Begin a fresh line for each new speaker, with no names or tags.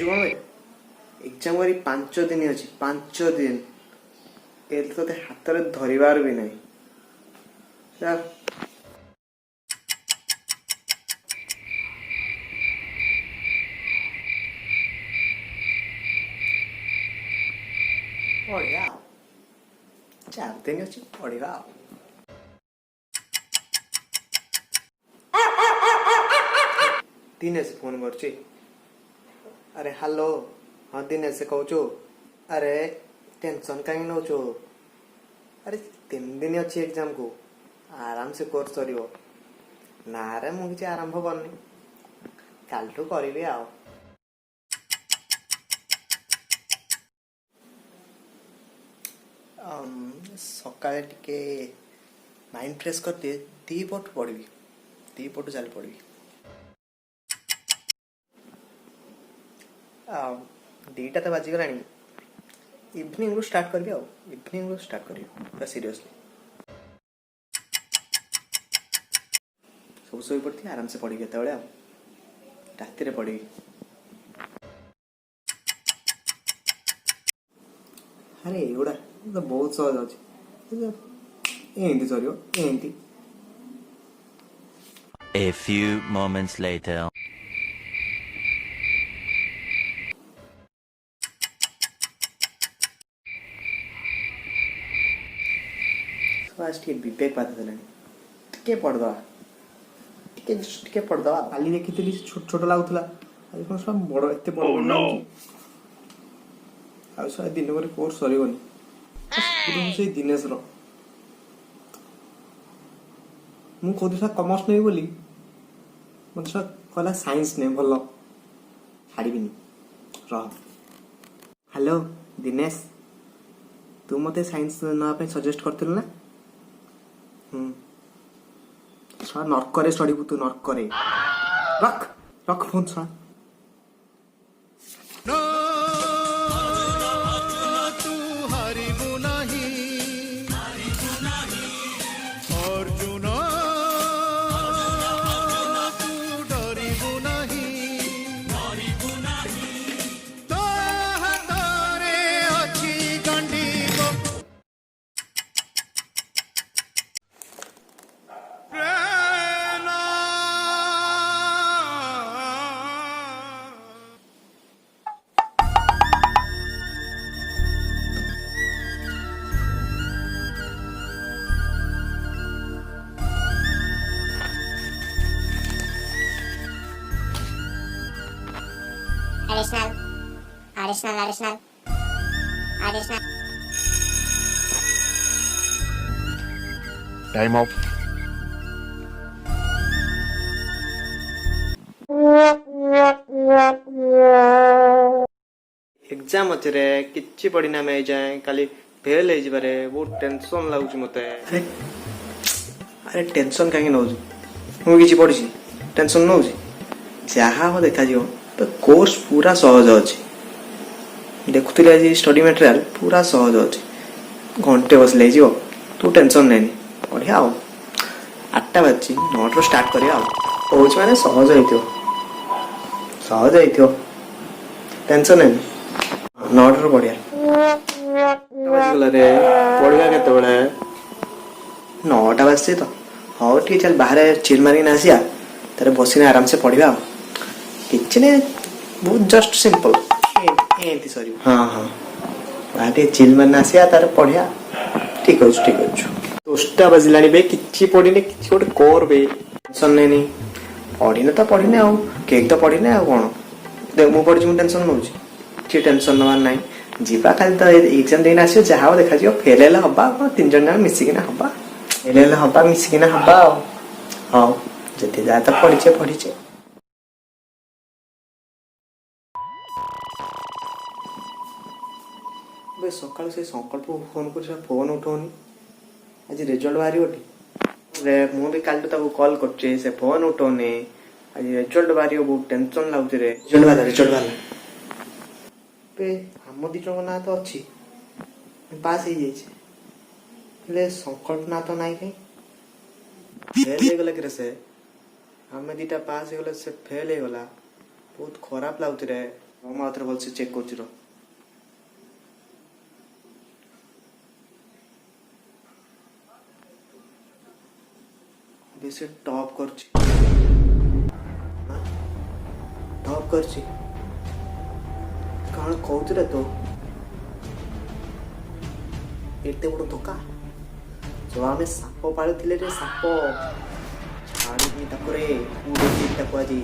कौन भाई एग्जाम करी 5 दिन अच्छी 5 दिन ए तो हाथ में धरबार भी नहीं पढ़ा 4 दिन अच्छी पढ़ा दिनेश फोन कर अरे हेलो हाँ दिनेश से कहूँ अरे टेंशन कहीं नौ अरे 3 दिन अच्छी एग्जाम को आराम से कोर्स सर ना रे मुझे आरंभ करनी कालू करी आओ सकाଳେ टिके माइंड फ्रेश करते 2 पट पढ़ी 2 पटू चल पढ़ी 2टा तो बाजीगला इवनिंग स्टार्ट करी इवनिंग स्टार्ट करी पूरा सीरियसली सब शो पड़ी आराम से पढ़ी केत राति पढ़ी अरे एगुड़ा तो बहुत सहज अच्छे सर एमती
A few moments later.
विवेक बात टे पढ़दवा टे पढ़दवा काली देखी छोट छोट लगुला आज कौन सब बड़ एत बड़ आ दिन पर कोर्स सरीगनी से दिनेश मुझे कमर्स नहीं बोली मत कहला साइंस नहीं भल छाड़बी रह हेलो दिनेश तू मत साइंस ना सजेस्ट करथिलु ना छा नर्क स्टडी तू नर्क रख रख फोन छा
Additional.
Time off.
एग्जाम अच्छे रे किछि पढ़िना मैं जाए खाली फेल हो जबारे बहुत टेंशन लागुची मते अरे टेंशन काहे नौ मु किछि पढ़ी टेंशन नौ जहा हो देखा जियो तो कोर्स पूरा सहज अछि देखुଥିଲି आज स्टडी मटेरियल पूरा सहज अच्छे घंटे बस ले जियो तू टेंशन नहीं बढ़िया आओ 8टा बाजी 9 स्टार्ट करिया आओ माने सहज होइथियो टेंशन नहीं 9 बढ़िया बाजीगला रे पढ़िया केते बेले 9टा बाजी तो हाँ ठीक चल बाहर चिल मारिक आसिया तारे बसिने आराम से पढ़िया किछि नहीं बहुत जस्ट सिंपल एमती सरी हाँ हाँ बाटे चिल मारना आसिया तार पढ़िया ठीक अच्छे 10टा बजला बे किछि पढ़िने किछि गोटे कोर बे टेंशन नहीं पढ़िने तो पढ़िने आ केक तो पढ़िने आ कौन देख मु पढ़ी मु टेंशन नौ टेंशन नवार ना जीवा खाली तो एग्जाम देना आसियो जहाँ देखा जियो फेल हेला हबा 3 जन जाक मिसिकिना हबा फेल हेला हबा मिसिकिना हबा हाँ जति जा तो पढ़ीचे सकाल से संकल्प फोन कर फोन उठाऊनी आज रिजल्ट बाहर मुझे काल कॉल कर फोन उठाऊनी आज रिजल्ट बाहर बहुत टेंशन लगुच रिजल्ट बाहर आम दी जन ना तो अच्छी पास हो जाए संकल्प ना तो नाई कहीं फेल हो गला कि से आम 2टा पास हो गला से फेल हो गला बहुत खराब लगुच ମୁଁ ଆଉଥରେ ଭଲସେ ଚେକ୍ କରୁଛି ର ବେଶୀ ଟପ୍ କରୁଛି ଟପ୍ କରୁଛି କ'ଣ କହୁଛୁ ରେ ତୁ ଏତେ ବଡ଼ ଧୋକା ଯୋଉ ଆମେ ସାପ ପାଳିଥିଲେ ରେ ସାପ ଛାଡ଼ିବି ତାକୁ ରେ ଉଡ଼େଇବି ତାକୁ ଆଜି